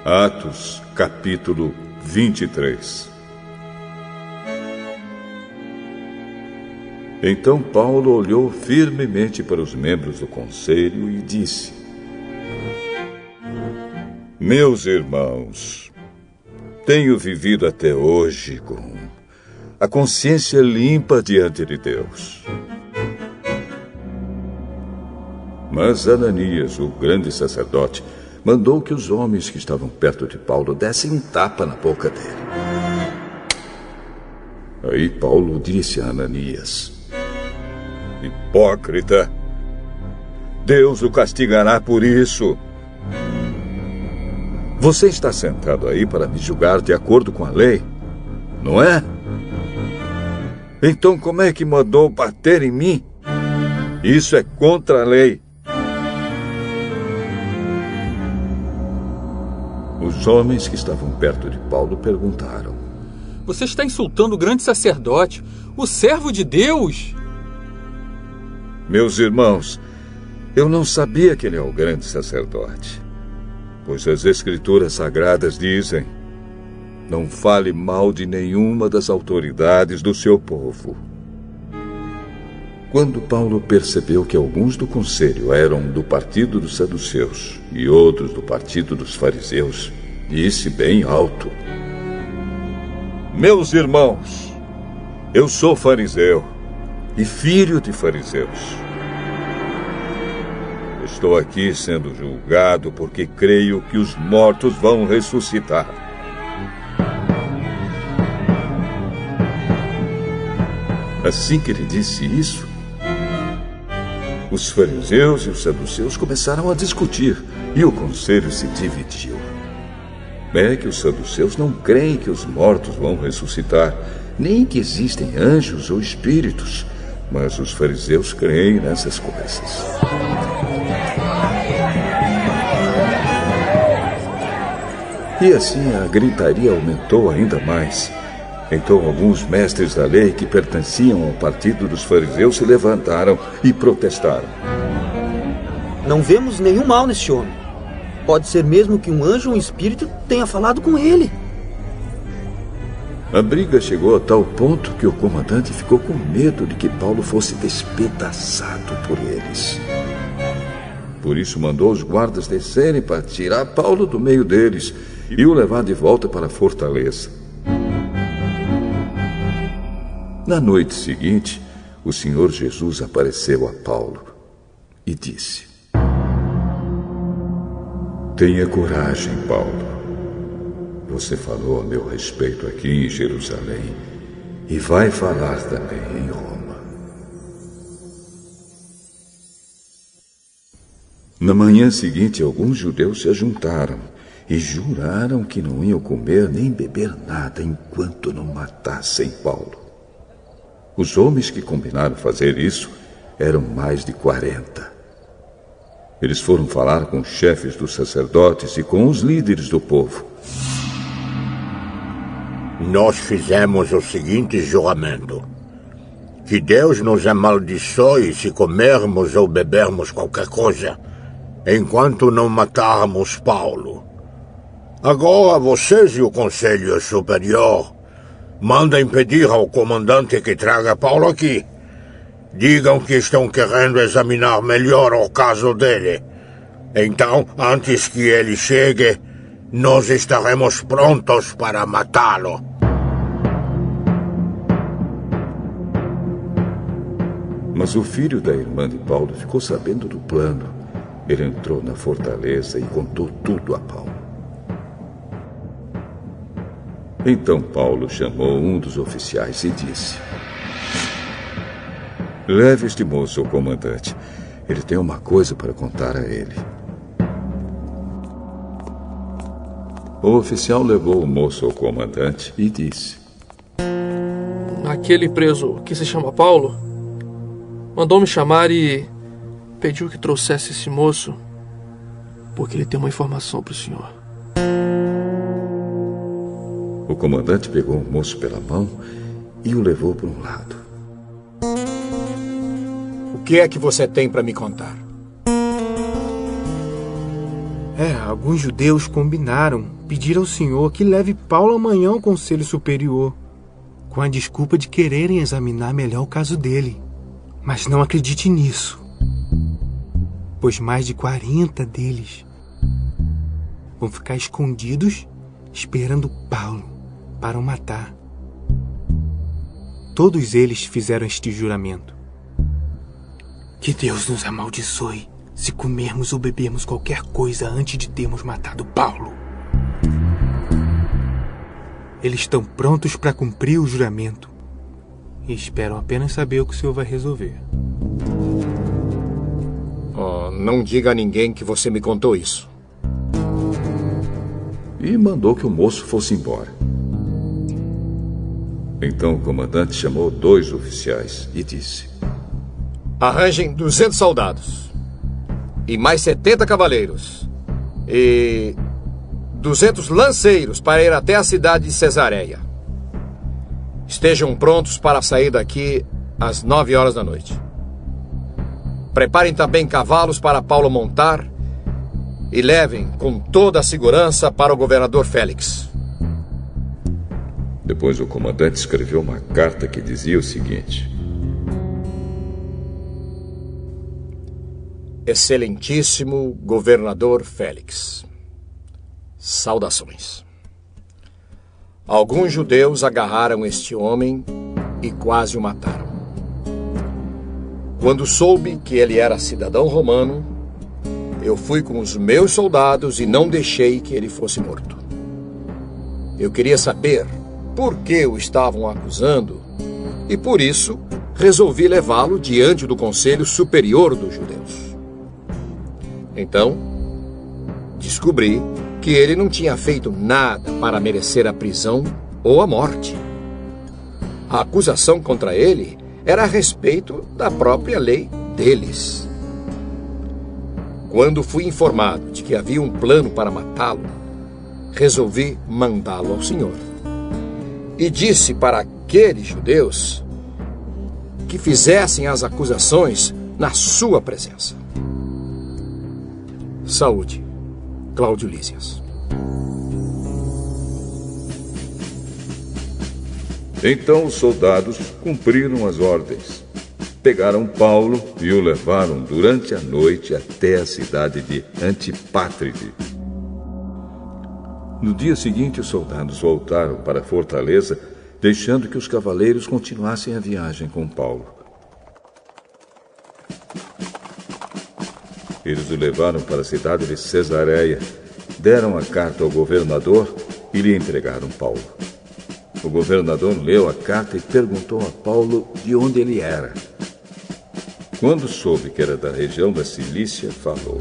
Atos, capítulo 23. Então Paulo olhou firmemente para os membros do conselho e disse: Meus irmãos, tenho vivido até hoje com a consciência limpa diante de Deus. Mas Ananias, o grande sacerdote, mandou que os homens que estavam perto de Paulo dessem um tapa na boca dele. Aí Paulo disse a Ananias: Hipócrita, Deus o castigará por isso. Você está sentado aí para me julgar de acordo com a lei, não é? Então como é que mandou bater em mim? Isso é contra a lei. Os homens que estavam perto de Paulo perguntaram: Você está insultando o grande sacerdote, o servo de Deus? Meus irmãos, eu não sabia que ele é o grande sacerdote, pois as Escrituras Sagradas dizem: não fale mal de nenhuma das autoridades do seu povo. Quando Paulo percebeu que alguns do conselho eram do partido dos saduceus e outros do partido dos fariseus, disse bem alto: Meus irmãos, eu sou fariseu e filho de fariseus. Estou aqui sendo julgado porque creio que os mortos vão ressuscitar. Assim que ele disse isso, os fariseus e os saduceus começaram a discutir e o conselho se dividiu. É que os saduceus não creem que os mortos vão ressuscitar, nem que existem anjos ou espíritos, mas os fariseus creem nessas coisas. E assim a gritaria aumentou ainda mais. Então alguns mestres da lei que pertenciam ao partido dos fariseus se levantaram e protestaram: Não vemos nenhum mal neste homem. Pode ser mesmo que um anjo ou um espírito tenha falado com ele. A briga chegou a tal ponto que o comandante ficou com medo de que Paulo fosse despedaçado por eles. Por isso mandou os guardas descerem para tirar Paulo do meio deles e o levar de volta para a fortaleza. Na noite seguinte, o Senhor Jesus apareceu a Paulo e disse: Tenha coragem, Paulo. Você falou a meu respeito aqui em Jerusalém e vai falar também em Roma. Na manhã seguinte, alguns judeus se ajuntaram e juraram que não iam comer nem beber nada enquanto não matassem Paulo. Os homens que combinaram fazer isso eram mais de 40. Eles foram falar com os chefes dos sacerdotes e com os líderes do povo. Nós fizemos o seguinte juramento: que Deus nos amaldiçoe se comermos ou bebermos qualquer coisa, enquanto não matarmos Paulo. Agora vocês e o Conselho Superior mandem pedir ao comandante que traga Paulo aqui. Digam que estão querendo examinar melhor o caso dele. Então, antes que ele chegue, nós estaremos prontos para matá-lo. Mas o filho da irmã de Paulo ficou sabendo do plano. Ele entrou na fortaleza e contou tudo a Paulo. Então Paulo chamou um dos oficiais e disse: Leve este moço ao comandante. Ele tem uma coisa para contar a ele. O oficial levou o moço ao comandante e disse: Aquele preso que se chama Paulo mandou me chamar e pediu que trouxesse esse moço porque ele tem uma informação para o senhor. O comandante pegou o moço pela mão e o levou para um lado. O que é que você tem para me contar? Alguns judeus combinaram pedir ao senhor que leve Paulo amanhã ao Conselho Superior, com a desculpa de quererem examinar melhor o caso dele. Mas não acredite nisso, pois mais de 40 deles vão ficar escondidos esperando Paulo para o matar. Todos eles fizeram este juramento: que Deus nos amaldiçoe se comermos ou bebermos qualquer coisa antes de termos matado Paulo. Eles estão prontos para cumprir o juramento e esperam apenas saber o que o senhor vai resolver. Não diga a ninguém que você me contou isso. E mandou que o moço fosse embora. Então o comandante chamou 2 oficiais e disse: arranjem 200 soldados e mais 70 cavaleiros e 200 lanceiros para ir até a cidade de Cesareia. Estejam prontos para sair daqui às 9 horas da noite. Preparem também cavalos para Paulo montar e levem com toda a segurança para o governador Félix. Depois o comandante escreveu uma carta que dizia o seguinte: Excelentíssimo governador Félix, saudações. Alguns judeus agarraram este homem e quase o mataram. Quando soube que ele era cidadão romano, eu fui com os meus soldados e não deixei que ele fosse morto. Eu queria saber por que o estavam acusando e, por isso, resolvi levá-lo diante do Conselho Superior dos Judeus. Então, descobri que ele não tinha feito nada para merecer a prisão ou a morte. A acusação contra ele era a respeito da própria lei deles. Quando fui informado de que havia um plano para matá-lo, resolvi mandá-lo ao Senhor. E disse para aqueles judeus que fizessem as acusações na sua presença. Saúde, Cláudio Lísias. Então os soldados cumpriram as ordens. Pegaram Paulo e o levaram durante a noite até a cidade de Antipátride. No dia seguinte, os soldados voltaram para a fortaleza, deixando que os cavaleiros continuassem a viagem com Paulo. Eles o levaram para a cidade de Cesareia, deram a carta ao governador e lhe entregaram Paulo. O governador leu a carta e perguntou a Paulo de onde ele era. Quando soube que era da região da Cilícia, falou: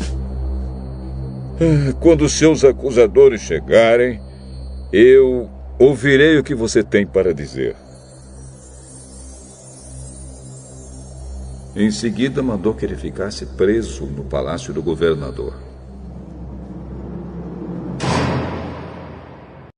quando seus acusadores chegarem, eu ouvirei o que você tem para dizer. Em seguida, mandou que ele ficasse preso no palácio do governador.